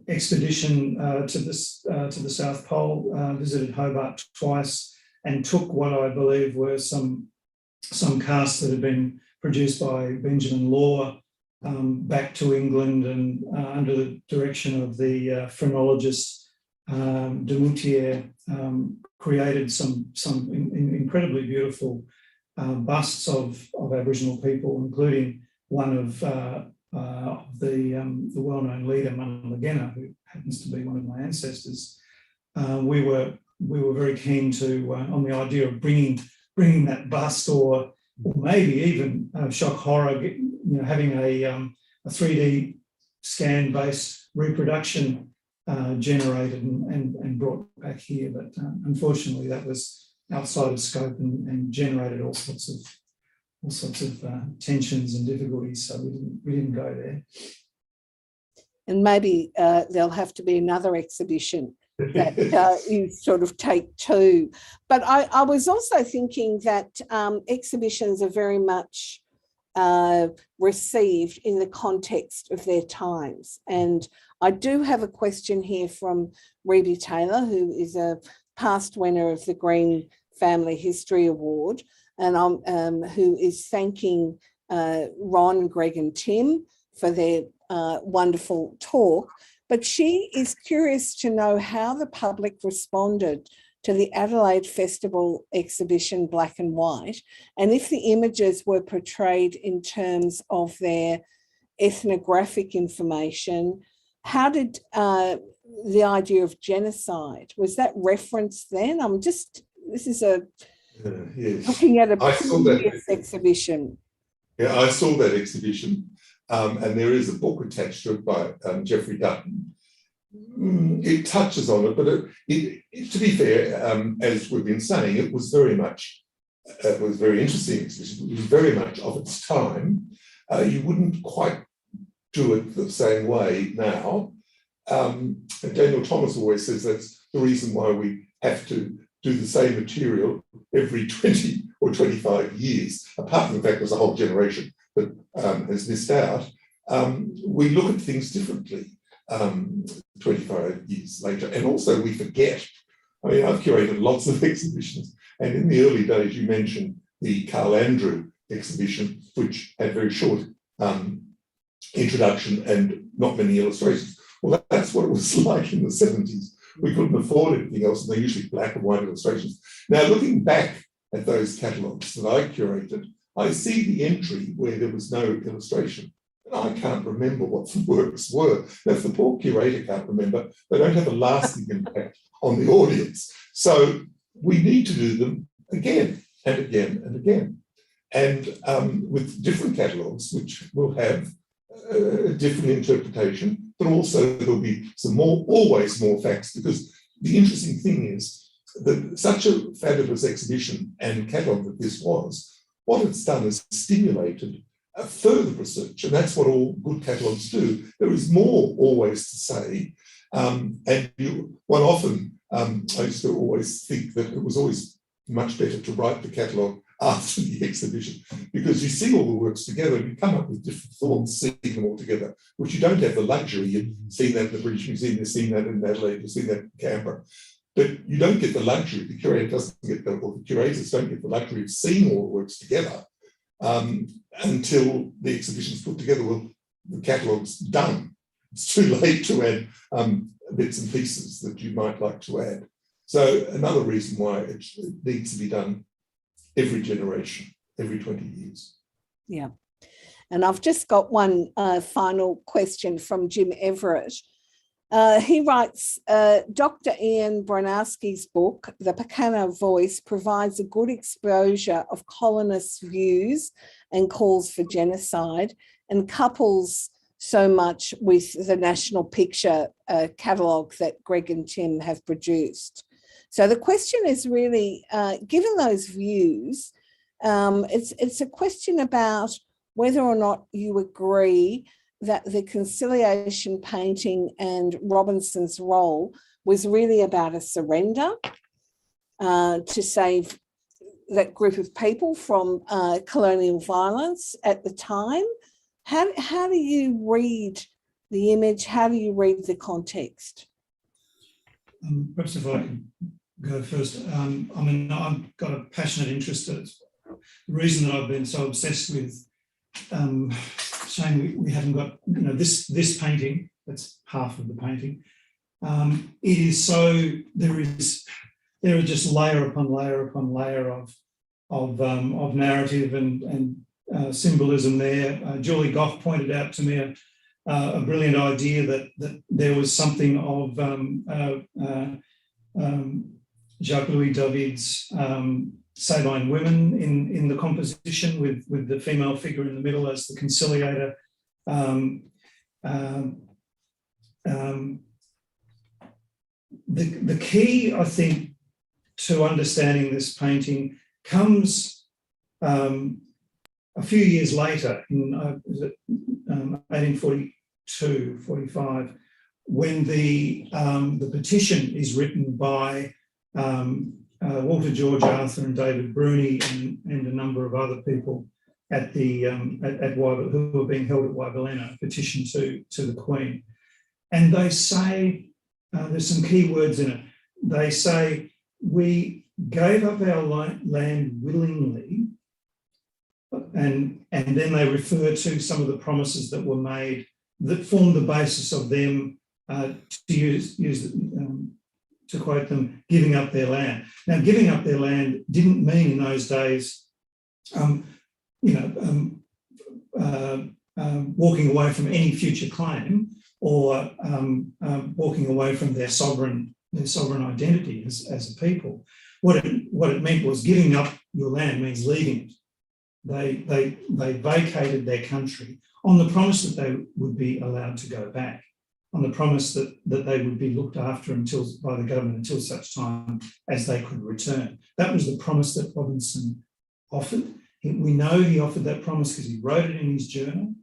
expedition to the South Pole visited Hobart twice and took what I believe were some casts that had been produced by Benjamin Law back to England, and under the direction of the phrenologist de Moutier, created some incredibly beautiful busts of Aboriginal people, including one of the well-known leader Munlagena, who happens to be one of my ancestors. We were very keen to on the idea of bringing that bust, or maybe even shock horror, having a 3D scan-based reproduction generated and brought back here. But unfortunately, that was outside of scope and generated all sorts of tensions and difficulties. So we didn't go there. And maybe there'll have to be another exhibition that you sort of take to. But I was also thinking that exhibitions are very much received in the context of their times. And I do have a question here from Reby Taylor, who is a past winner of the Green Family History Award, and who is thanking Ron, Greg and Tim for their wonderful talk. But she is curious to know how the public responded to the Adelaide Festival exhibition Black and White, and if the images were portrayed in terms of their ethnographic information. How did the idea of genocide, was that referenced then? This is yes. Looking at a previous exhibition. Yeah, I saw that exhibition, and there is a book attached to it by Geoffrey Dutton. It touches on it, but to be fair, as we've been saying, it was very much, it was a very interesting exhibition. It was very much of its time. You wouldn't quite do it the same way now. And Daniel Thomas always says that's the reason why we have to do the same material every 20 or 25 years, apart from the fact there's a whole generation that has missed out. We look at things differently 25 years later, and also we forget. I mean, I've curated lots of exhibitions, and in the early days you mentioned the Carl Andrew exhibition, which had very short introduction and not many illustrations. Well, that's what it was like in the 70s. We couldn't afford anything else, and they're usually black and white illustrations. Now, looking back at those catalogues that I curated, I see the entry where there was no illustration. And I can't remember what the works were. Now, if the poor curator can't remember, they don't have a lasting impact on the audience. So we need to do them again and again and again. And with different catalogues, which will have a different interpretation, but also there'll be always more facts, because the interesting thing is that such a fabulous exhibition and catalogue that this was, what it's done is stimulated further research, and that's what all good catalogues do. There is more always to say, and one often, I used to always think that it was always much better to write the catalogue after the exhibition, because you see all the works together and you come up with different thoughts, seeing them all together, which you don't have the luxury. You've seen that in the British Museum, you've seen that in Adelaide, you've seen that in Canberra, but you don't get the luxury, the curator doesn't get the, or the curators don't get the luxury of seeing all the works together until the exhibition's put together. Well, the catalogue's done. It's too late to add bits and pieces that you might like to add. So another reason why it needs to be done every generation, every 20 years. Yeah. And I've just got one final question from Jim Everett. He writes, Dr. Ian Bronowski's book, The Pakana Voice, provides a good exposure of colonists' views and calls for genocide, and couples so much with the national picture catalogue that Greg and Tim have produced. So the question is really, given those views, it's a question about whether or not you agree that the conciliation painting and Robinson's role was really about a surrender to save that group of people from colonial violence at the time. How do you read the image? How do you read the context? Perhaps if I can go first. I mean, I've got a passionate interest. The reason that I've been so obsessed with saying we haven't got, this painting, that's half of the painting. It is so, there are just layer upon layer upon layer of narrative and symbolism there. Julie Goff pointed out to me a brilliant idea that there was something of Jacques-Louis David's Sabine women in the composition with the female figure in the middle as the conciliator. The key, I think, to understanding this painting comes a few years later in 1842, 45, when the petition is written by Walter George Arthur and David Bruni and a number of other people at who were being held at Waibelena, a petition to the Queen. And they say, there's some key words in it. They say, we gave up our land willingly, and then they refer to some of the promises that were made that formed the basis of them, to quote them, giving up their land. Now, giving up their land didn't mean in those days, walking away from any future claim or walking away from their sovereign identity as a people. What it meant was giving up your land means leaving it. They vacated their country on the promise that they would be allowed to go back, on the promise that they would be looked after by the government until such time as they could return. That was the promise that Robinson offered. We know he offered that promise because he wrote it in his journal,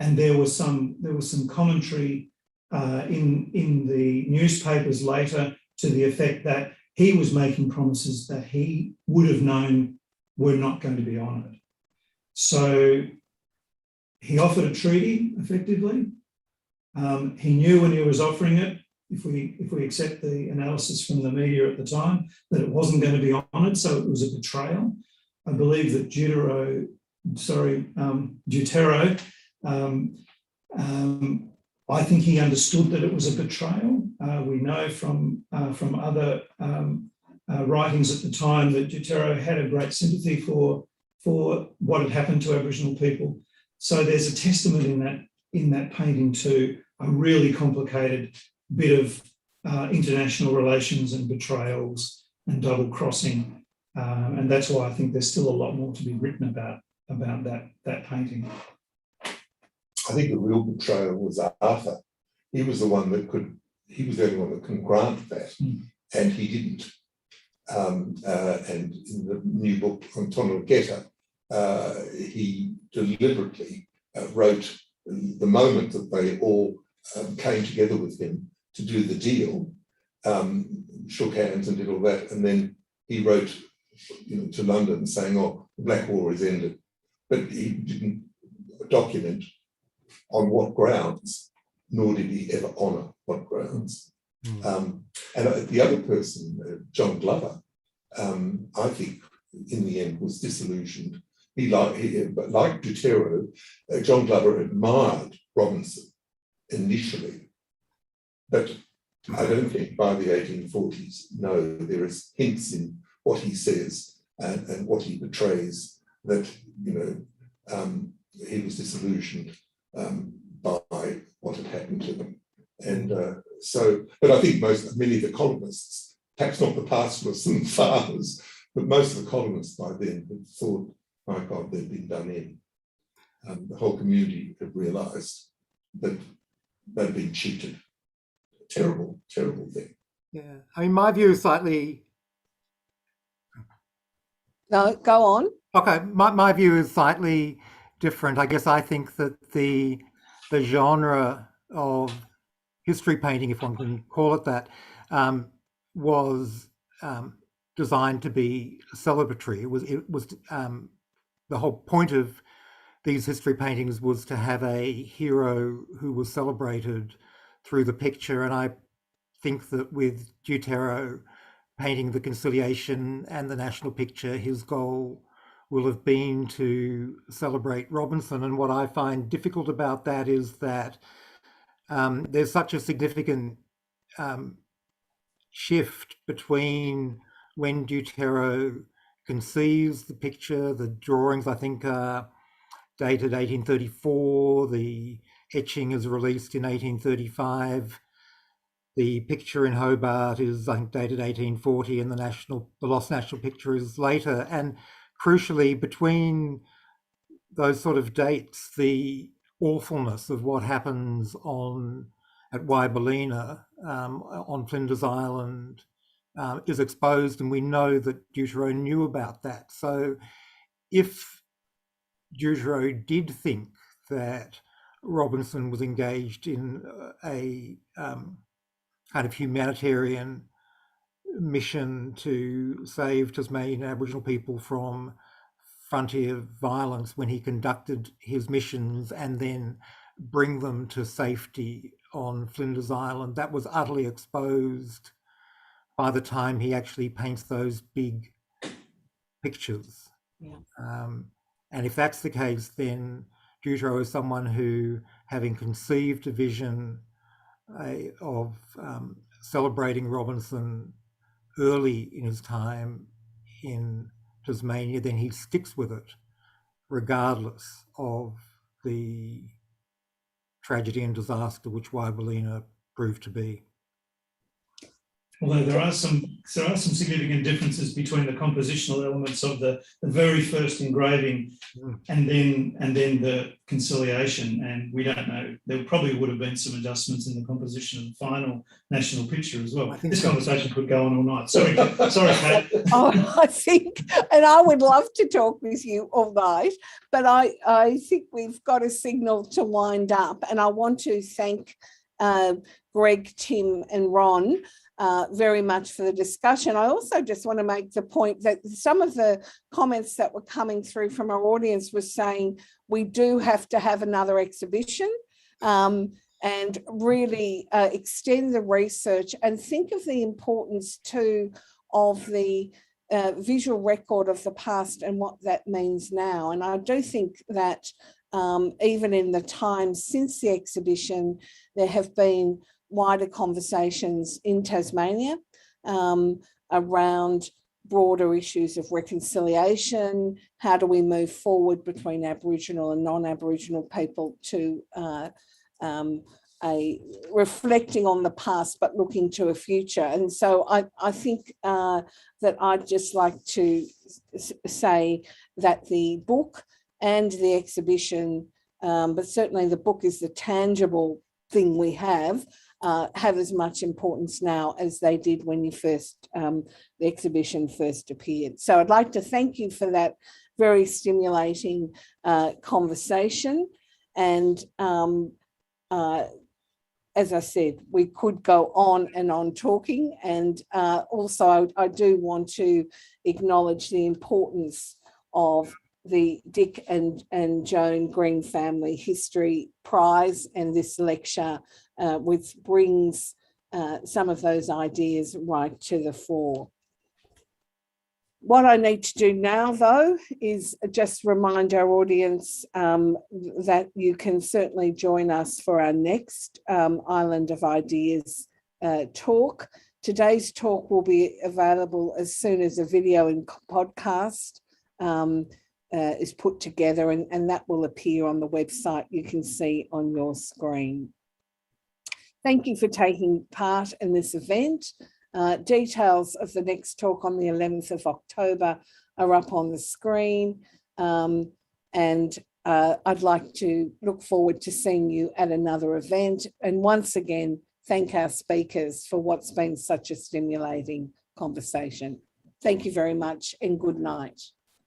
and there was some commentary in the newspapers later to the effect that he was making promises that he would have known were not going to be honoured. So he offered a treaty, effectively. He knew when he was offering it, if we accept the analysis from the media at the time, that it wasn't going to be honoured, so it was a betrayal. I believe that Deutero, I think he understood that it was a betrayal. We know from other writings at the time that Deutero had a great sympathy for what had happened to Aboriginal people. So there's a testament in that painting to a really complicated bit of international relations and betrayals and double crossing. And that's why I think there's still a lot more to be written about that painting. I think the real betrayal was Arthur. He was the only one that can grant that, and he didn't. And in the new book on Tonogeta, he deliberately wrote the moment that they all came together with him to do the deal, shook hands and did all that, and then he wrote to London saying, "Oh, the Black War is ended," but he didn't document on what grounds, nor did he ever honour what grounds. And the other person, John Glover, I think in the end was disillusioned. Like Deutero, John Glover admired Robinson initially, but I don't think by the 1840s, no, there is hints in what he says and what he portrays that, he was disillusioned by what had happened to them. And but I think many of the colonists, perhaps not the pastoralists and farmers, but most of the colonists by then had thought, my God, they'd been done in. The whole community had realised that they've been cheated. Terrible, terrible thing. Yeah, I mean, my view is slightly. No, go on. Okay, my view is slightly different. I guess I think that the genre of history painting, if one can call it that, was designed to be celebratory. It was the whole point of these history paintings was to have a hero who was celebrated through the picture. And I think that with Deutero painting the conciliation and the national picture, his goal will have been to celebrate Robinson. And what I find difficult about that is that there's such a significant shift between when Deutero conceives the picture. The drawings, I think, are dated 1834. The etching is released in 1835. The picture in Hobart is, I think, dated 1840, and the lost national picture is later. And crucially, between those sort of dates, the awfulness of what happens at Wyballina on Flinders Island is exposed, and we know that Deutero knew about that. So if Deutero did think that Robinson was engaged in a kind of humanitarian mission to save Tasmanian Aboriginal people from frontier violence when he conducted his missions and then bring them to safety on Flinders Island, that was utterly exposed by the time he actually paints those big pictures. Yeah. And if that's the case, then Deutero is someone who, having conceived a vision of celebrating Robinson early in his time in Tasmania, then he sticks with it regardless of the tragedy and disaster which Wyballina proved to be. Although there are some significant differences between the compositional elements of the very first engraving and then the conciliation, and we don't know. There probably would have been some adjustments in the composition of the final national picture as well. This conversation could go on all night. Sorry, Kate. Oh, I think, and I would love to talk with you all night, but I think we've got a signal to wind up, and I want to thank Greg, Tim, and Ron very much for the discussion. I also just want to make the point that some of the comments that were coming through from our audience was saying we do have to have another exhibition and really extend the research and think of the importance too of the visual record of the past and what that means now. And I do think that even in the time since the exhibition, there have been wider conversations in Tasmania around broader issues of reconciliation. How do we move forward between Aboriginal and non-Aboriginal people to reflecting on the past but looking to a future? And so I think that I'd just like to say that the book and the exhibition, but certainly the book is the tangible thing we have as much importance now as they did when the exhibition first appeared. So I'd like to thank you for that very stimulating conversation. And as I said, we could go on and on talking. And also I do want to acknowledge the importance of the Dick and Joan Green Family History Prize and this lecture, which brings some of those ideas right to the fore. What I need to do now, though, is just remind our audience that you can certainly join us for our next Island of Ideas talk. Today's talk will be available as soon as a video and podcast is put together, and that will appear on the website you can see on your screen. Thank you for taking part in this event. Details of the next talk on the 11th of October are up on the screen. And I'd like to look forward to seeing you at another event. And once again, thank our speakers for what's been such a stimulating conversation. Thank you very much and good night.